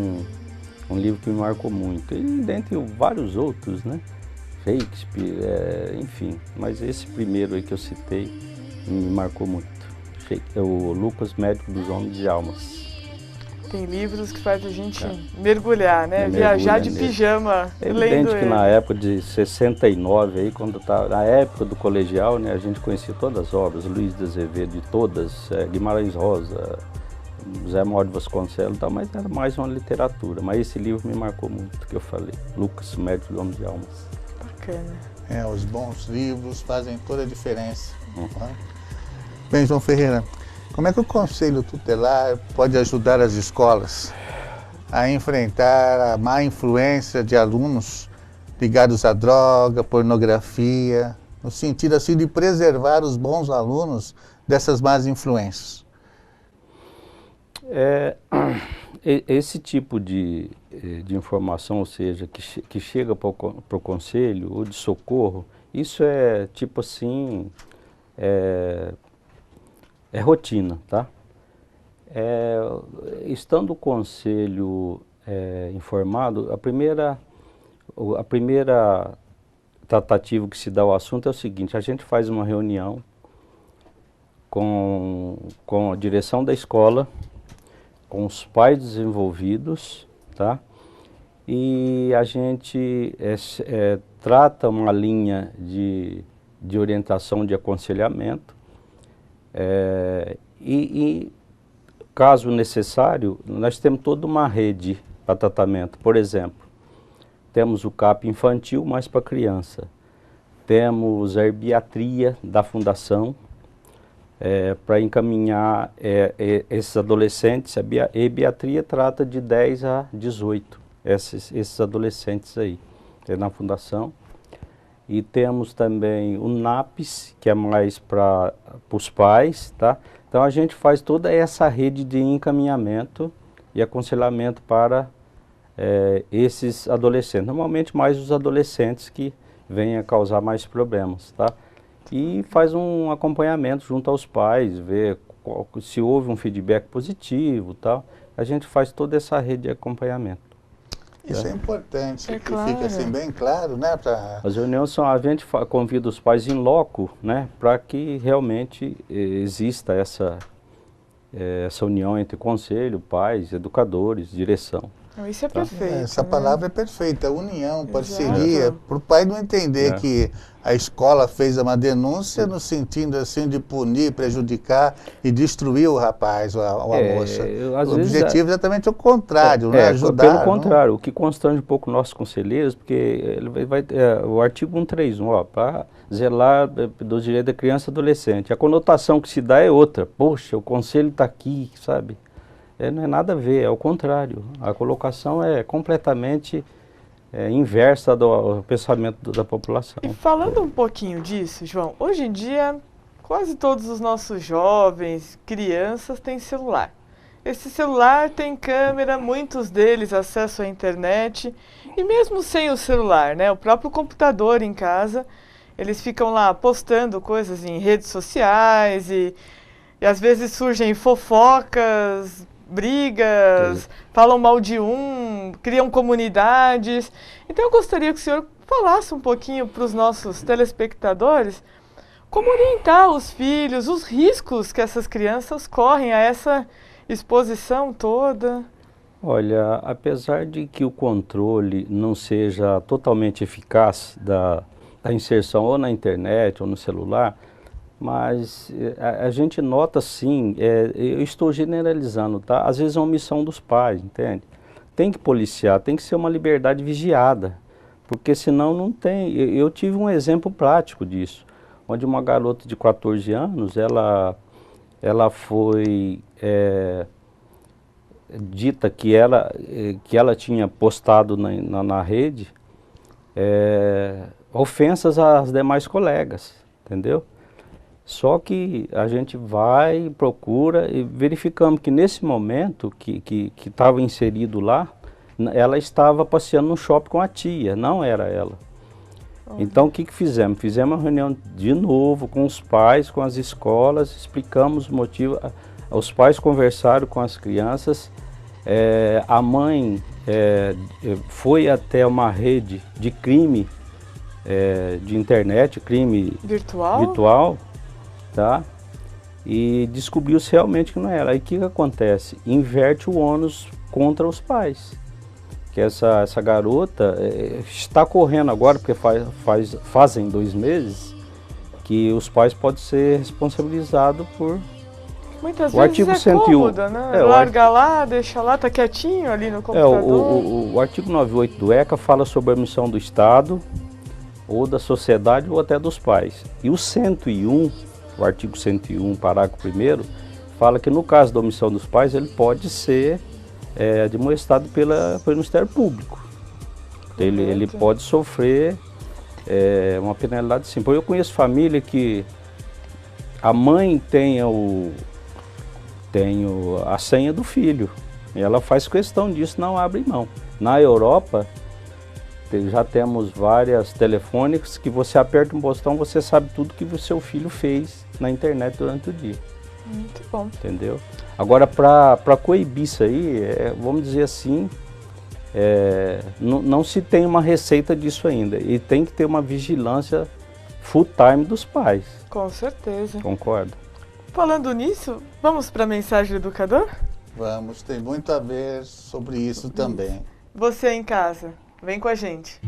S3: Um livro que me marcou muito. E dentre vários outros, né? Shakespeare, enfim. Mas esse primeiro aí que eu citei me marcou muito. É o Lucas, Médico dos Homens de Almas.
S1: Tem livros que faz a gente mergulhar, né? Viajar de pijama lendo
S3: evidente que na época de 69, aí, quando na época do colegial, né, a gente conhecia todas as obras, Luiz de Azevedo, de todas, Guimarães Rosa, Zé Mauro de Vasconcelos, mas era mais uma literatura. Mas esse livro me marcou muito, que eu falei, Lucas, Médico dos Homens de Almas.
S1: Bacana.
S2: Os bons livros fazem toda a diferença. Bem, João Ferreira, como é que o Conselho Tutelar pode ajudar as escolas a enfrentar a má influência de alunos ligados à droga, pornografia, no sentido assim de preservar os bons alunos dessas más influências?
S3: Esse tipo de informação, ou seja, que chega para o Conselho ou de socorro, isso é tipo assim, é rotina, tá? Estando o Conselho informado, a primeira tratativa que se dá ao assunto é o seguinte: a gente faz uma reunião com a direção da escola, com os pais desenvolvidos, tá? E a gente trata uma linha de orientação, de aconselhamento, e caso necessário, nós temos toda uma rede para tratamento. Por exemplo, temos o CAP infantil, mais para criança. Temos a herbiatria da Fundação, para encaminhar esses adolescentes. A herbiatria trata de 10 a 18, esses adolescentes aí, na Fundação. E temos também o NAPS, que é mais para os pais, tá? Então a gente faz toda essa rede de encaminhamento e aconselhamento para esses adolescentes. Normalmente mais os adolescentes que vêm a causar mais problemas, tá? E faz um acompanhamento junto aos pais, ver se houve um feedback positivo, tal. A gente faz toda essa rede de acompanhamento.
S2: Isso é importante, que fica assim bem claro, né?
S3: As reuniões a gente convida os pais em loco, né? Para que realmente exista essa união entre conselho, pais, educadores, direção.
S1: Isso é perfeito.
S2: Essa palavra é perfeita, união, parceria, para o pai não entender que a escola fez uma denúncia no sentido assim de punir, prejudicar e destruir o rapaz ou a moça. O objetivo é exatamente o contrário, né? Ajudar.
S3: Pelo contrário, o que constrange um pouco nossos conselheiros, porque ele o artigo 131, para zelar dos direitos da criança e adolescente. A conotação que se dá é outra. Poxa, o conselho está aqui, sabe? Não é nada a ver, é o contrário. A colocação é completamente inversa do pensamento da população.
S1: E falando um pouquinho disso, João, hoje em dia quase todos os nossos jovens, crianças têm celular. Esse celular tem câmera, muitos deles acesso à internet, e mesmo sem o celular, né, o próprio computador em casa, eles ficam lá postando coisas em redes sociais e às vezes surgem fofocas, brigas, falam mal de criam comunidades. Então eu gostaria que o senhor falasse um pouquinho para os nossos telespectadores como orientar os filhos, os riscos que essas crianças correm a essa exposição toda.
S3: Olha, apesar de que o controle não seja totalmente eficaz da inserção ou na internet ou no celular, mas a gente nota sim, eu estou generalizando, tá? Às vezes é uma omissão dos pais, entende? Tem que policiar, tem que ser uma liberdade vigiada, porque senão não tem. Eu tive um exemplo prático disso, onde uma garota de 14 anos, ela foi dita que ela tinha postado na rede ofensas às demais colegas, entendeu? Só que a gente vai, procura e verificamos que nesse momento que estava inserido lá, ela estava passeando no shopping com a tia, não era ela. Então o que fizemos? Fizemos uma reunião de novo com os pais, com as escolas, explicamos o motivo. Os pais conversaram com as crianças A mãe foi até uma rede de crime de internet, crime virtual, tá? E descobriu-se realmente que não era. Aí o que acontece? Inverte o ônus contra os pais. Que essa garota está correndo agora, porque fazem 2 meses, que os pais podem ser responsabilizados por...
S1: Muitas
S3: o
S1: vezes
S3: artigo
S1: é
S3: 101,
S1: cômoda, né? Larga lá, deixa lá, tá quietinho ali no computador.
S3: O artigo 98 do ECA fala sobre a omissão do Estado, ou da sociedade, ou até dos pais. E o 101, o artigo 101, parágrafo 1º, fala que no caso da omissão dos pais, ele pode ser admoestado pelo Ministério Público. Ele pode sofrer uma penalidade sim. Porque eu conheço família que a mãe tem a senha do filho, e ela faz questão disso, não abre mão. Na Europa, já temos várias telefônicas que você aperta um botão, você sabe tudo que o seu filho fez na internet durante o dia.
S1: Muito bom.
S3: Entendeu? Agora, para coibir isso aí, vamos dizer assim, não se tem uma receita disso ainda. E tem que ter uma vigilância full time dos pais.
S1: Com certeza.
S3: Concordo.
S1: Falando nisso, vamos para a mensagem do educador?
S2: Vamos, tem muito a ver sobre isso também.
S1: Você em casa, vem com a gente.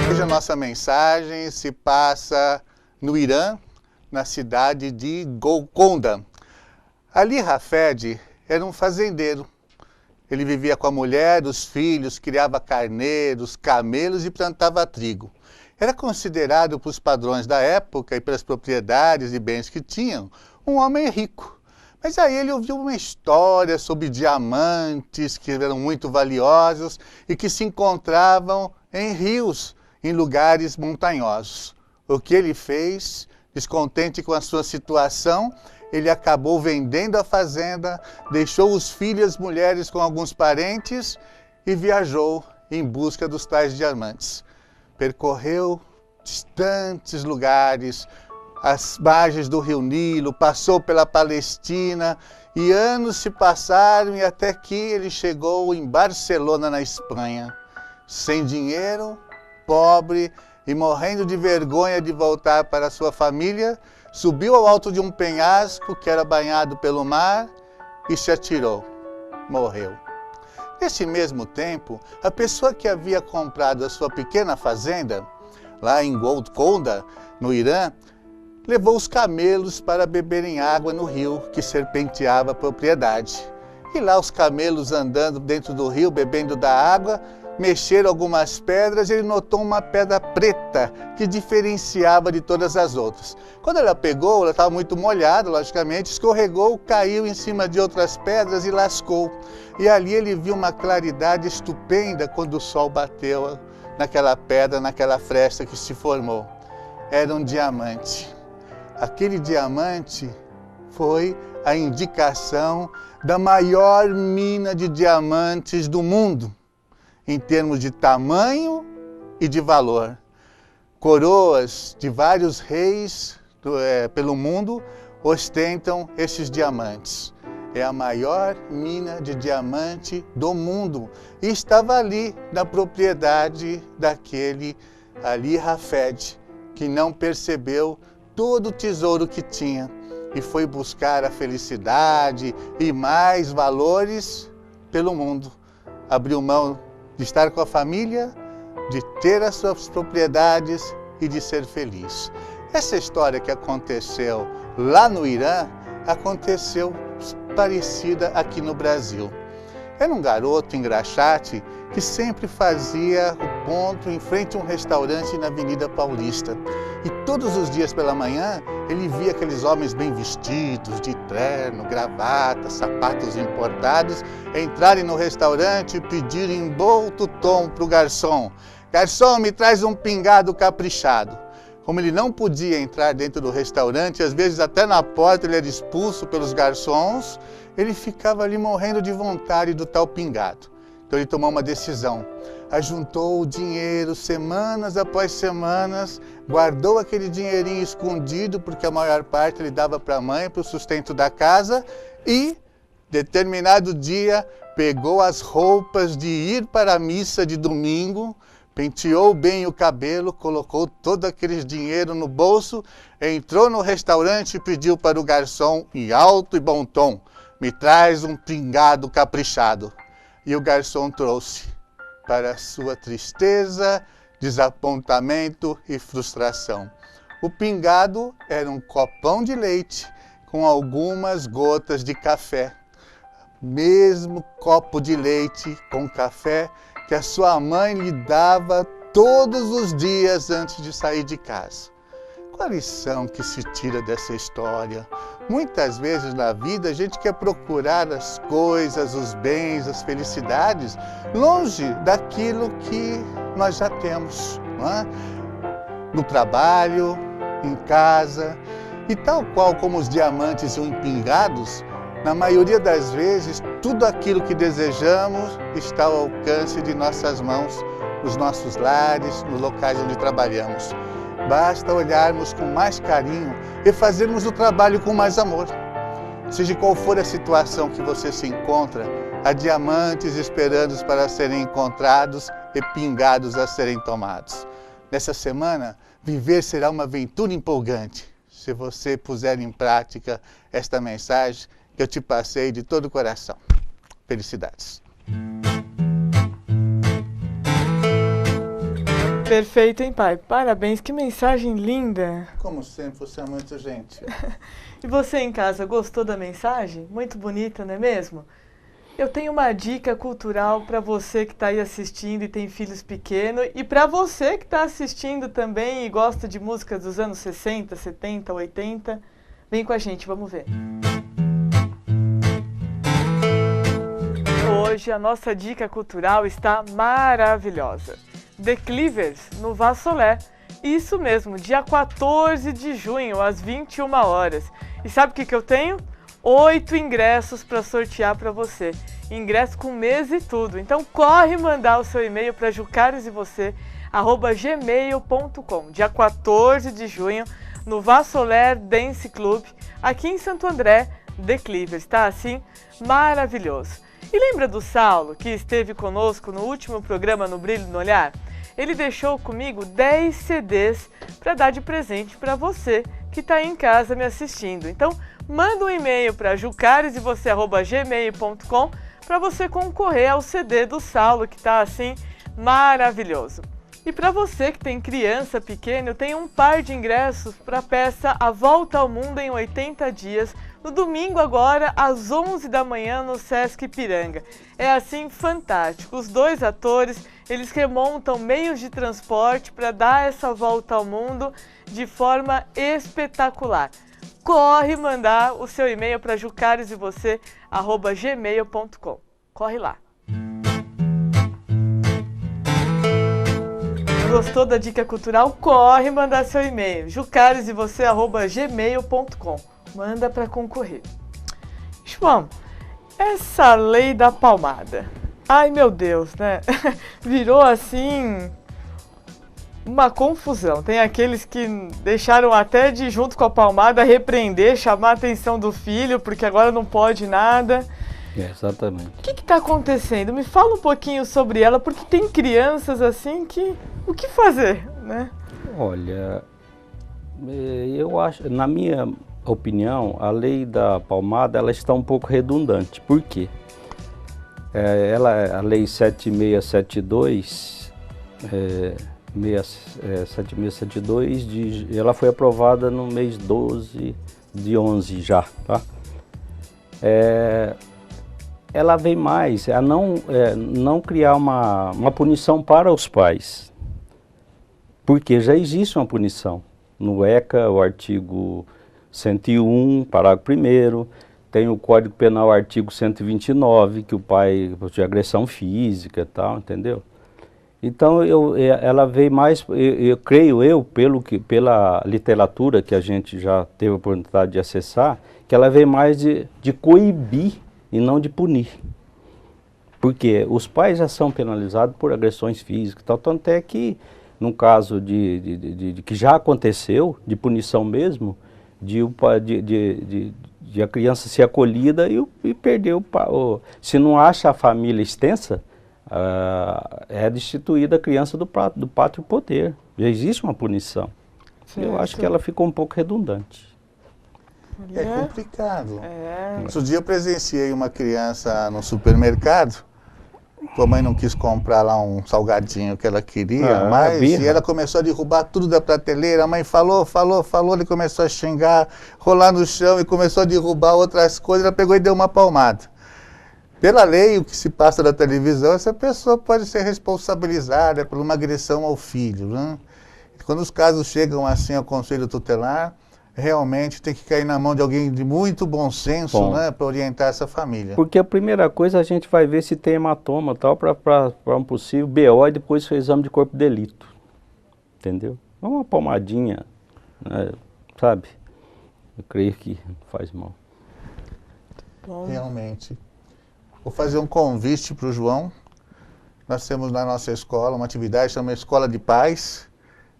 S2: Hoje a nossa mensagem se passa no Irã, na cidade de Golconda. Ali Hafed era um fazendeiro. Ele vivia com a mulher, os filhos, criava carneiros, camelos e plantava trigo. Era considerado, para os padrões da época e pelas propriedades e bens que tinham, um homem rico. Mas aí ele ouviu uma história sobre diamantes que eram muito valiosos e que se encontravam em rios, em lugares montanhosos. O que ele fez, descontente com a sua situação, ele acabou vendendo a fazenda, deixou os filhos e as mulheres com alguns parentes e viajou em busca dos tais diamantes. Percorreu distantes lugares, as margens do rio Nilo, passou pela Palestina e anos se passaram e até que ele chegou em Barcelona, na Espanha. Sem dinheiro, pobre e morrendo de vergonha de voltar para sua família, subiu ao alto de um penhasco que era banhado pelo mar e se atirou. Morreu. Nesse mesmo tempo, a pessoa que havia comprado a sua pequena fazenda, lá em Golconda, no Irã, levou os camelos para beberem água no rio que serpenteava a propriedade. E lá os camelos andando dentro do rio, bebendo da água, mexeram algumas pedras e ele notou uma pedra preta que diferenciava de todas as outras. Quando ela pegou, ela estava muito molhada, logicamente, escorregou, caiu em cima de outras pedras e lascou. E ali ele viu uma claridade estupenda quando o sol bateu naquela pedra, naquela fresta que se formou. Era um diamante. Aquele diamante foi a indicação da maior mina de diamantes do mundo, em termos de tamanho e de valor. Coroas de vários reis pelo mundo ostentam esses diamantes. É a maior mina de diamante do mundo e estava ali na propriedade daquele Ali Hafed, que não percebeu todo o tesouro que tinha e foi buscar a felicidade e mais valores pelo mundo. Abriu mão de estar com a família, de ter as suas propriedades e de ser feliz. Essa história que aconteceu lá no Irã, aconteceu parecida aqui no Brasil. Era um garoto engraxate que sempre fazia o ponto em frente a um restaurante na Avenida Paulista. E todos os dias pela manhã, ele via aqueles homens bem vestidos, de terno, gravata, sapatos importados, entrarem no restaurante e pedirem em alto tom para o garçom: garçom, me traz um pingado caprichado. Como ele não podia entrar dentro do restaurante, às vezes até na porta ele era expulso pelos garçons, ele ficava ali morrendo de vontade do tal pingado. Então ele tomou uma decisão. Ajuntou o dinheiro semanas após semanas, guardou aquele dinheirinho escondido, porque a maior parte ele dava para a mãe, para o sustento da casa, e, determinado dia, pegou as roupas de ir para a missa de domingo, penteou bem o cabelo, colocou todo aquele dinheiro no bolso, entrou no restaurante e pediu para o garçom, em alto e bom tom, me traz um pingado caprichado. E o garçom trouxe. Para sua tristeza, desapontamento e frustração. O pingado era um copão de leite com algumas gotas de café. Mesmo copo de leite com café que a sua mãe lhe dava todos os dias antes de sair de casa. Qual a lição que se tira dessa história? Muitas vezes na vida a gente quer procurar as coisas, os bens, as felicidades longe daquilo que nós já temos, não é? No trabalho, em casa. E tal qual como os diamantes são empingados, na maioria das vezes tudo aquilo que desejamos está ao alcance de nossas mãos, nos nossos lares, nos locais onde trabalhamos. Basta olharmos com mais carinho e fazermos o trabalho com mais amor. Seja qual for a situação que você se encontra, há diamantes esperando para serem encontrados e pingados a serem tomados. Nessa semana, viver será uma aventura empolgante, se você puser em prática esta mensagem que eu te passei de todo o coração. Felicidades!
S1: Perfeito, hein, pai? Parabéns, que mensagem linda!
S2: Como sempre, você é muito gentil.
S1: E você em casa, gostou da mensagem? Muito bonita, não é mesmo? Eu tenho uma dica cultural para você que está aí assistindo e tem filhos pequenos, e para você que está assistindo também e gosta de músicas dos anos 60, 70, 80. Vem com a gente, vamos ver. Hoje a nossa dica cultural está maravilhosa. The Cleavers, no Vassolé. Isso mesmo, dia 14 de junho, às 21 horas. E sabe o que eu tenho? 8 ingressos para sortear para você. Ingresso com mesa e tudo. Então corre mandar o seu e-mail para jucaresevocê@gmail.com. Dia 14 de junho, no Vassolé Dance Club, aqui em Santo André, The Cleavers. Tá assim? Maravilhoso. E lembra do Saulo, que esteve conosco no último programa No Brilho no Olhar? Ele deixou comigo 10 CDs para dar de presente para você que está aí em casa me assistindo. Então, manda um e-mail para jucaresevocê@gmail.com para você concorrer ao CD do Saulo, que está assim maravilhoso. E para você que tem criança pequena, eu tenho um par de ingressos para a peça A Volta ao Mundo em 80 Dias, no domingo agora, às 11 da manhã, no Sesc Ipiranga. É assim fantástico. Os dois atores, eles remontam meios de transporte para dar essa volta ao mundo de forma espetacular. Corre mandar o seu e-mail para jucaresevocê@gmail.com. Corre lá. Gostou da dica cultural? Corre mandar seu e-mail, jucaresevocê@gmail.com. Manda para concorrer. João, essa lei da palmada, ai meu Deus, né? Virou assim uma confusão. Tem aqueles que deixaram até de, junto com a palmada, repreender, chamar a atenção do filho, porque agora não pode nada.
S3: Exatamente.
S1: O que está acontecendo? Me fala um pouquinho sobre ela, porque tem crianças assim que... O que fazer, né?
S3: Olha, eu acho, na minha opinião, a lei da palmada ela está um pouco redundante. Por quê? A lei 7672, 7672, ela foi aprovada no mês 12 de 11 já, tá? Ela vem mais a não criar uma punição para os pais, porque já existe uma punição. No ECA, o artigo 101, parágrafo 1º, tem o Código Penal, artigo 129, que o pai, de agressão física e tal, entendeu? Então, ela veio mais, pela literatura que a gente já teve a oportunidade de acessar, que ela veio mais de coibir e não de punir. Porque os pais já são penalizados por agressões físicas, tal, tanto é que, num caso de que já aconteceu, de punição mesmo, de a criança ser acolhida e perder se não acha a família extensa, é destituída a criança do pátrio poder. Já existe uma punição. Certo. Eu acho que ela ficou um pouco redundante.
S2: É complicado. Outro dia eu presenciei uma criança no supermercado, a mãe não quis comprar lá um salgadinho que ela queria, e ela começou a derrubar tudo da prateleira. A mãe falou, ele começou a xingar, rolar no chão e começou a derrubar outras coisas. Ela pegou e deu uma palmada. Pela lei, o que se passa na televisão, essa pessoa pode ser responsabilizada por uma agressão ao filho, né? Quando os casos chegam assim ao Conselho Tutelar, realmente tem que cair na mão de alguém de muito bom senso, né, para orientar essa família.
S3: Porque a primeira coisa a gente vai ver se tem hematoma tal, para um possível BO e depois o exame de corpo de delito. Entendeu? É uma palmadinha, né, sabe? Eu creio que não faz mal.
S2: Realmente. Vou fazer um convite para o João. Nós temos na nossa escola uma atividade chamada Escola de Paz.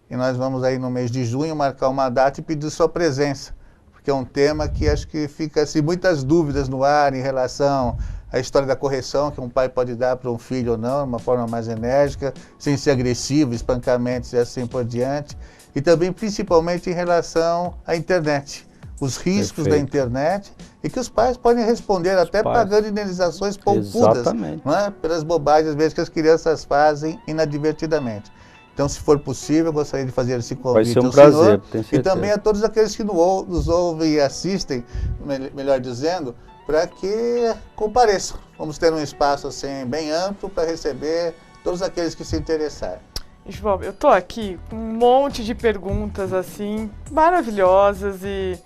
S2: E nós vamos aí no mês de junho marcar uma data e pedir sua presença, porque é um tema que acho que fica assim, muitas dúvidas no ar em relação à história da correção que um pai pode dar para um filho ou não, de uma forma mais enérgica, sem ser agressivo, espancamentos e assim por diante. E também principalmente em relação à internet, os riscos da internet e que os pais podem responder até pagando indenizações poupudas, não é? Pelas bobagens às vezes que as crianças fazem inadvertidamente. Então, se for possível, eu gostaria de fazer esse convite ao senhor e também a todos aqueles que nos ouvem e assistem, melhor dizendo, para que compareçam. Vamos ter um espaço assim, bem amplo para receber todos aqueles que se interessarem.
S1: João, eu estou aqui com um monte de perguntas assim, maravilhosas e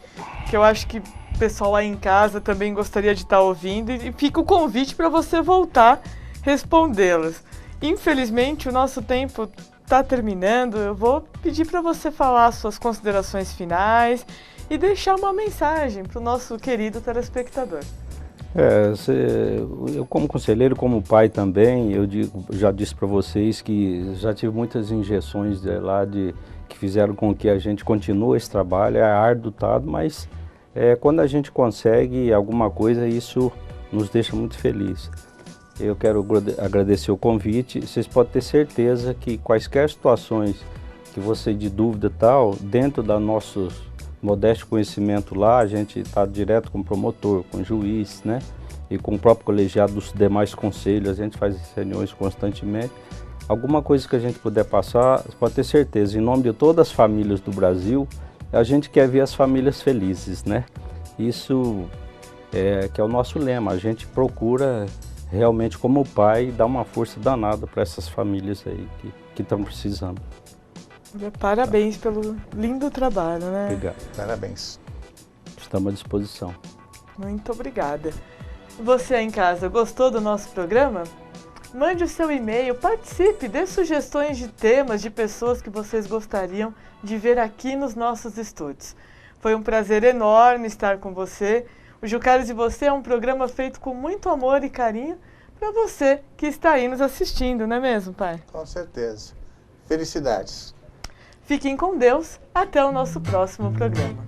S1: que eu acho que o pessoal lá em casa também gostaria de estar ouvindo e fica o convite para você voltar a respondê-las. Infelizmente, o nosso tempo está terminando. Eu vou pedir para você falar suas considerações finais e deixar uma mensagem para o nosso querido telespectador.
S3: Eu como conselheiro, como pai também, já disse para vocês que já tive muitas injeções que fizeram com que a gente continue esse trabalho, é árduo, mas quando a gente consegue alguma coisa, isso nos deixa muito felizes. Eu quero agradecer o convite. Vocês podem ter certeza que quaisquer situações que você de dúvida tal, dentro da nosso modesto conhecimento lá, a gente está direto com o promotor, com o juiz, né? E com o próprio colegiado dos demais conselhos, a gente faz reuniões constantemente. Alguma coisa que a gente puder passar, você pode ter certeza, em nome de todas as famílias do Brasil, a gente quer ver as famílias felizes, né? Isso que é o nosso lema, a gente procura realmente, como pai, dar uma força danada para essas famílias aí que estão precisando.
S1: Parabéns pelo lindo trabalho, né?
S3: Obrigado.
S2: Parabéns.
S3: Estamos à disposição.
S1: Muito obrigada. Você aí em casa, gostou do nosso programa? Mande o seu e-mail, participe, dê sugestões de temas, de pessoas que vocês gostariam de ver aqui nos nossos estúdios. Foi um prazer enorme estar com você. O Jucares e Você é um programa feito com muito amor e carinho para você que está aí nos assistindo, não é mesmo, pai?
S2: Com certeza. Felicidades.
S1: Fiquem com Deus. Até o nosso próximo programa.